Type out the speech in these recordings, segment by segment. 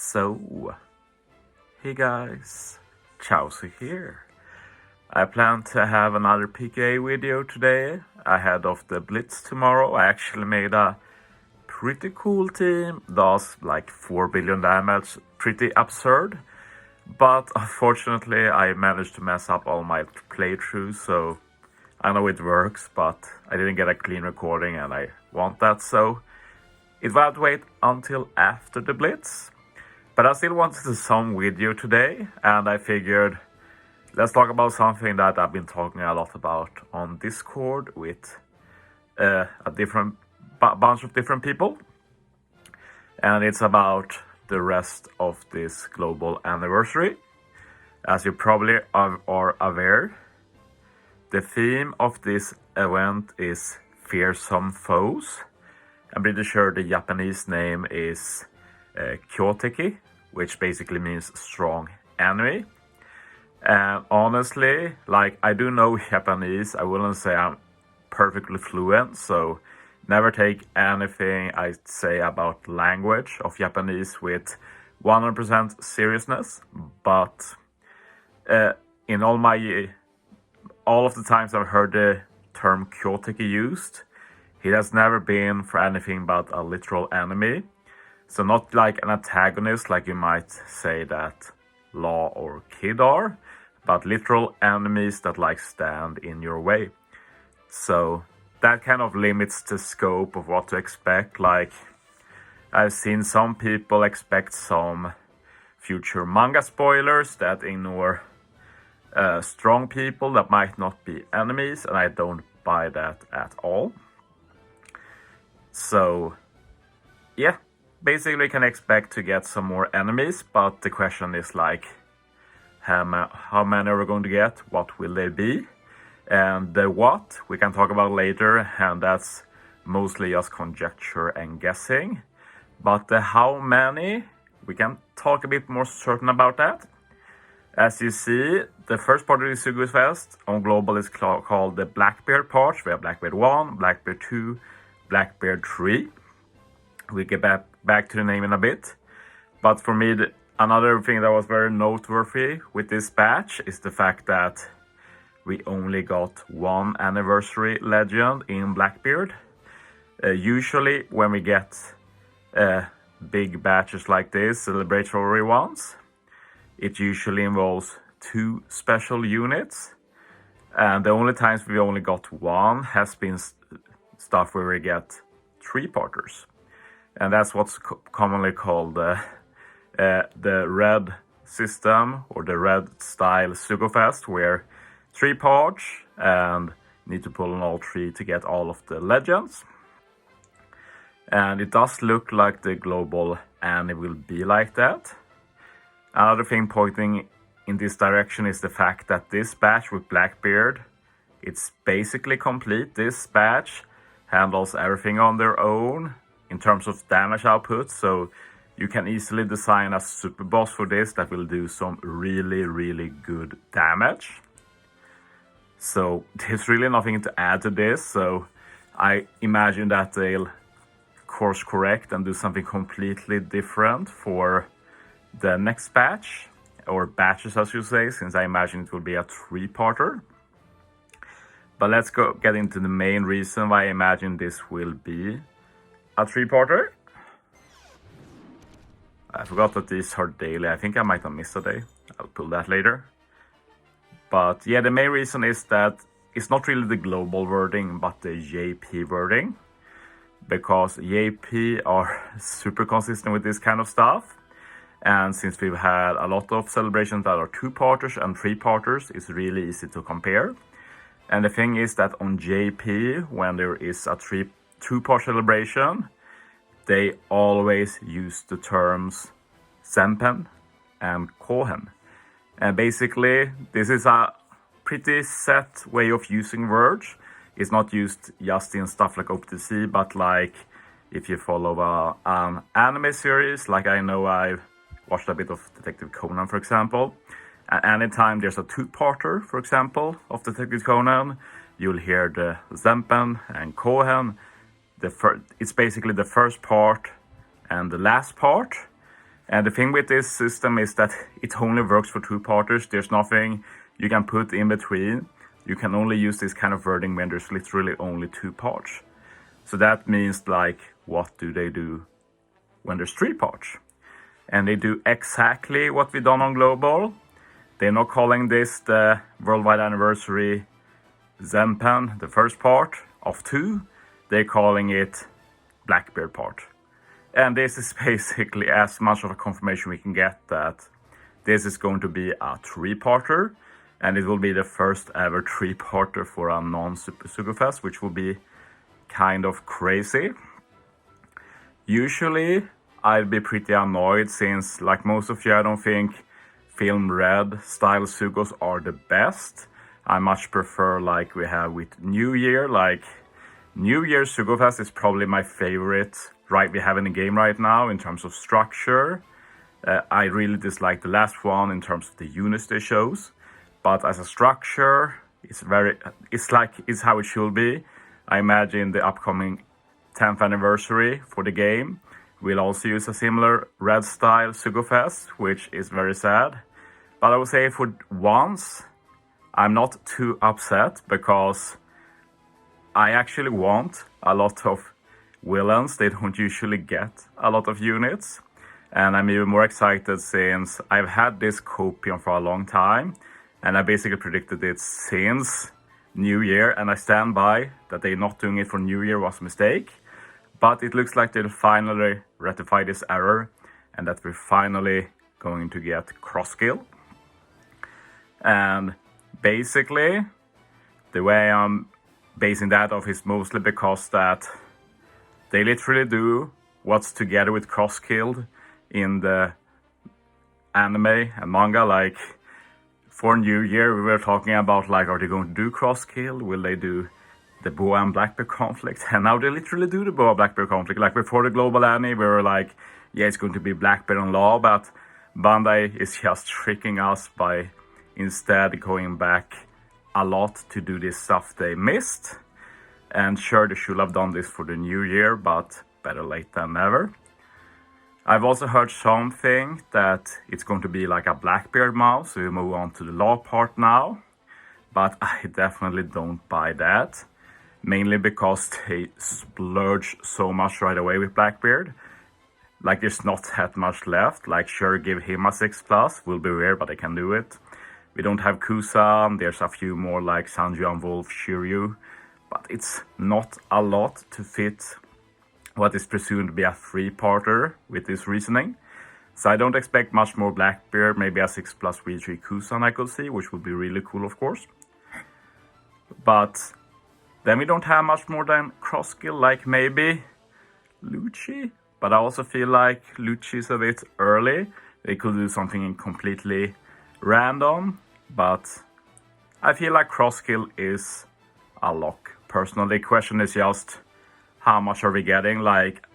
So, hey guys, Chauzu here. I plan to have another PKA video today ahead of the Blitz tomorrow. I actually made a pretty cool team, does like 4 billion damage, pretty absurd. But unfortunately I managed to mess up all my playthroughs, so I know it works, but I didn't get a clean recording and I want that, so it will have to wait until after the Blitz. But I still wanted to do some video today, and I figured let's talk about something that I've been talking a lot about on Discord with a different bunch of different people. And it's about the rest of this global anniversary. As you probably are aware, the theme of this event is Fearsome Foes. I'm pretty sure the Japanese name is Kyoteki, which basically means strong enemy. And honestly, like, I do know Japanese. I wouldn't say I'm perfectly fluent, so never take anything I say about language of Japanese with 100% seriousness. But in all of the times I've heard the term Kyoteki used, it has never been for anything but a literal enemy. So not like an antagonist, like you might say that Law or Kid are, but literal enemies that like stand in your way. So that kind of limits the scope of what to expect. Like, I've seen some people expect some future manga spoilers that ignore strong people that might not be enemies, and I don't buy that at all. So yeah, basically you can expect to get some more enemies, but the question is like, how many are we going to get? What will they be? And the what we can talk about later, and that's mostly just conjecture and guessing. But the how many, we can talk a bit more certain about that. As you see, the first part of the Isugu Fest on global is called the Blackbeard part. We have Blackbeard 1, Blackbeard 2, Blackbeard 3. We'll get back to the name in a bit. But for me, another thing that was very noteworthy with this batch is the fact that we only got one anniversary legend in Blackbeard. Usually when we get big batches like this, celebratory ones, it usually involves 2 special units. And the only times we only got one has been stuff where we get 3 parters. And that's what's commonly called the red system, or the red style Sugofest, where 3 parts and need to pull on all 3 to get all of the legends. And it does look like the global Annie will be like that. Another thing pointing in this direction is the fact that this batch with Blackbeard, it's basically complete. This batch handles everything on their own in terms of damage output, so you can easily design a super boss for this that will do some really good damage. So there's really nothing to add to this, so I imagine that they'll course correct and do something completely different for the next batch, or batches as you say, since I imagine it will be a 3-parter. But let's get into the main reason why I imagine this will be a 3-parter. I forgot that these are daily. I think I might have missed a day. I'll pull that later. But yeah, the main reason is that it's not really the global wording, but the JP wording. Because JP are super consistent with this kind of stuff. And since we've had a lot of celebrations that are 2-parters and 3-parters, it's really easy to compare. And the thing is that on JP, when there is a 2-part celebration, they always use the terms Senpen and Kohen. And basically, this is a pretty set way of using words. It's not used just in stuff like OPTC, but like if you follow an anime series, like I know I've watched a bit of Detective Conan, for example. And anytime there's a 2-parter, for example, of Detective Conan, you'll hear the Senpen and Kohen. It's basically the first part and the last part. And the thing with this system is that it only works for 2-parters. There's nothing you can put in between. You can only use this kind of wording when there's literally only 2 parts. So that means like, what do they do when there's 3 parts? And they do exactly what we done on global. They're not calling this the worldwide anniversary Zempan, the first part of 2. They're calling it Blackbeard part. And this is basically as much of a confirmation we can get that this is going to be a 3-parter. And it will be the first ever 3-parter for a non-Super Sugofest, which will be kind of crazy. Usually, I'd be pretty annoyed since, like most of you, I don't think film red style Sugos are the best. I much prefer like we have with New Year, like New Year's Sugofest is probably my favorite we have in the game right now in terms of structure. I really dislike the last one in terms of the units they chose. But as a structure, it's how it should be. I imagine the upcoming 10th anniversary for the game will also use a similar red style Sugofest, which is very sad. But I would say for once, I'm not too upset because I actually want a lot of villains. They don't usually get a lot of units. And I'm even more excited since I've had this copium for a long time. And I basically predicted it since New Year. And I stand by that they're not doing it for New Year was a mistake. But it looks like they'll finally rectify this error. And that we're finally going to get cross-skill. And basically, the way I'm basing that off is mostly because that they literally do what's together with cross-killed in the anime and manga. Like for New Year, we were talking about like, are they going to do cross-kill? Will they do the Boa and Blackbeard conflict? And now they literally do the Boa Blackbeard conflict. Like before the global anime, we were like, yeah, it's going to be Blackbeard and Law, but Bandai is just tricking us by instead going back a lot to do this stuff they missed. And sure, they should have done this for the New Year, but better late than never. I've also heard something that it's going to be like a Blackbeard mouse, so we move on to the Law part now. But I definitely don't buy that. Mainly because they splurge so much right away with Blackbeard. Like there's not that much left. Like sure, give him a 6+, will be weird, but they can do it. We don't have Kusa, there's a few more like Sanjuan, Wolf, Shiryu. But it's not a lot to fit what is presumed to be a 3-parter with this reasoning. So I don't expect much more Blackbeard, maybe a 6+ V3 Kusan I could see, which would be really cool of course. But then we don't have much more than cross-skill, like maybe Lucci. But I also feel like Lucci is a bit early. They could do something completely random, but I feel like cross-skill is a lock. Personally, the question is just how much are we getting? Like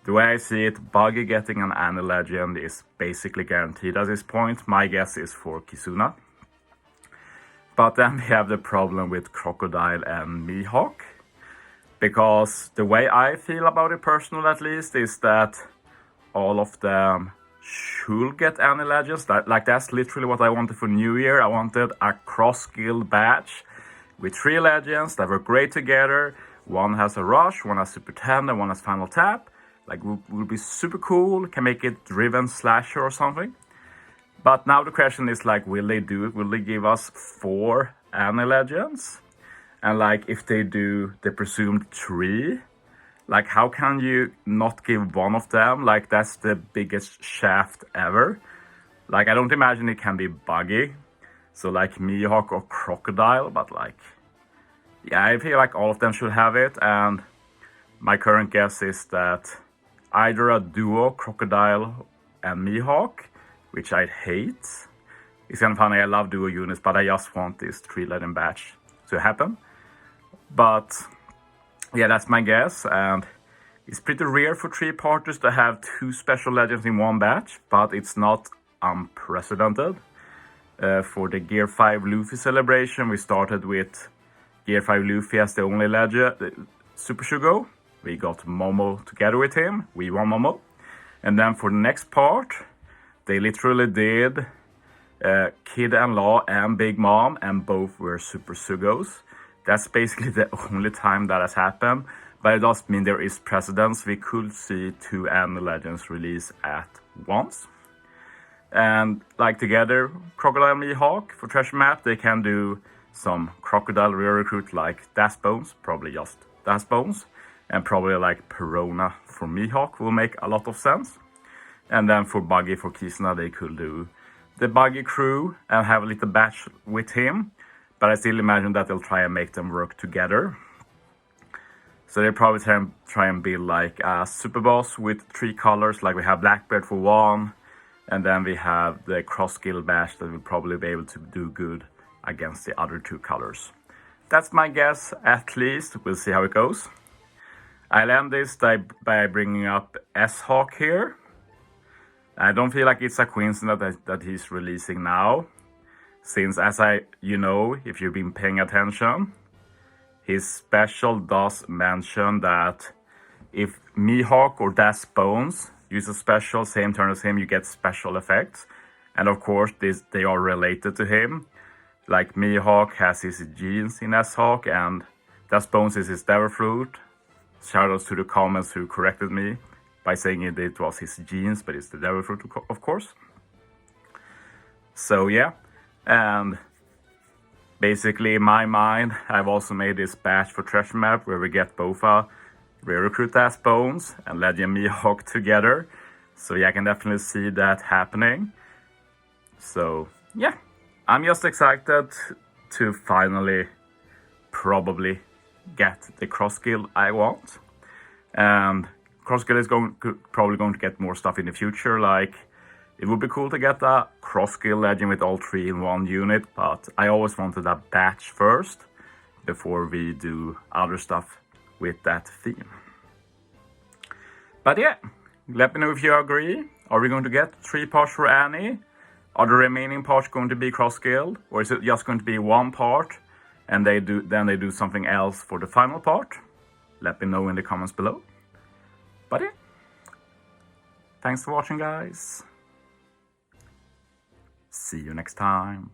the way I see it, Buggy getting an Annie Legend is basically guaranteed at this point. My guess is for Kizuna. But then we have the problem with Crocodile and Mihawk. Because the way I feel about it personally at least is that all of them should get Annie Legends. That's literally what I wanted for New Year. I wanted a cross-guild batch with 3 legends that were great together. One has a rush, one has super tender, one has final tap. Like would be super cool. Can make it driven slasher or something. But now the question is like, will they do it? Will they give us 4 Annie Legends? And like if they do the presumed 3, like how can you not give one of them? Like that's the biggest shaft ever. Like I don't imagine it can be Buggy. So like Mihawk or Crocodile, but like, yeah, I feel like all of them should have it. And my current guess is that either a duo, Crocodile and Mihawk, which I hate. It's kind of funny, I love duo units, but I just want this 3-legend batch to happen. But yeah, that's my guess. And it's pretty rare for 3-parters to have 2 special legends in one batch, but it's not unprecedented. For the Gear 5 Luffy celebration, we started with Gear 5 Luffy as the only legend, Super Shugo. We got Momo together with him. We won Momo. And then for the next part, they literally did Kid and Law and Big Mom, and both were Super Sugos. That's basically the only time that has happened, but it does mean there is precedence. We could see 2 Anime Legends release at once. And like together, Crocodile and Mihawk for Treasure Map, they can do some Crocodile re-recruit like Das Bones, probably just Das Bones, and probably like Perona for Mihawk will make a lot of sense. And then for Buggy for Kisuna, they could do the Buggy crew and have a little batch with him, but I still imagine that they'll try and make them work together. So they'll probably try and build like a super boss with 3 colors, like we have Blackbeard for 1, and then we have the cross guild bash that will probably be able to do good against the other 2 colors. That's my guess, at least. We'll see how it goes. I'll end this by bringing up S-Hawk here. I don't feel like it's a coincidence that he's releasing now, since if you've been paying attention, his special does mention that if Mihawk or Das Bones use a special same turn as him, you get special effects. And of course, they are related to him. Like Mihawk has his genes in S-Hawk, and Das Bones is his Devil Fruit. Shoutouts to the comments who corrected me by saying it was his genes, but it's the Devil Fruit, of course. So yeah, and basically in my mind, I've also made this batch for Treasure Map where we get both a re-recruit Das Bones and Legend Mihawk together. So yeah, I can definitely see that happening. So yeah, I'm just excited to finally probably get the cross guild I want. And cross guild is probably going to get more stuff in the future. Like, it would be cool to get a cross guild legend with all 3 in one unit, but I always wanted a batch first before we do other stuff with that theme. But yeah, let me know if you agree. Are we going to get 3 parts for Annie? Are the remaining parts going to be cross guild, or is it just going to be 1 part and then they do something else for the final part? Let me know in the comments below. But yeah, thanks for watching, guys. See you next time.